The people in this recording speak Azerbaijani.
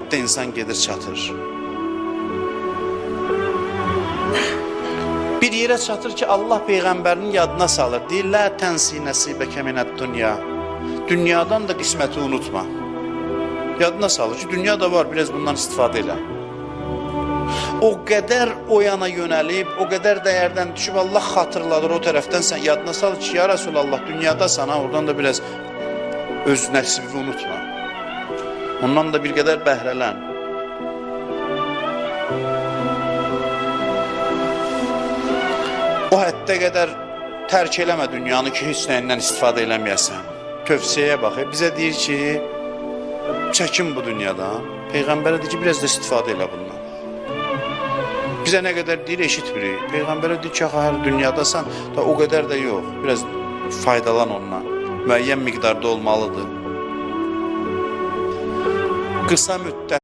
həddə insan gedir çatır. Bir yerə çatır ki, Allah Peyğəmbərinin yadına salır. Deyir, lə tənsi nəsibəkə minəd dünya. Dünyadan da qisməti unutma. Yadına salır ki, dünya da var, biraz bundan istifadə elə. O qədər o yana yönəlib, o qədər dəyərdən düşüb, Allah xatırladır o tərəfdən, sən yadına salır ki, ya Rasulallah, dünyada sana, oradan da biraz öz nəsibi unutma. Ondan da bir qədər bəhrələn. O həddə qədər tərk eləmə dünyanı ki, heç nəyindən istifadə eləməyəsən. Tövsiyəyə bax, bizə deyir ki, çəkin bu dünyadan. Peyğəmbərə deyir ki, biraz da istifadə elə bundan. Bizə nə qədər deyir, eşitmirik. Peyğəmbərə deyir ki, hər dünyadasan, da o qədər də yox. Biraz faydalan ondan. Müəyyən miqdarda olmalıdır. Qısa müddət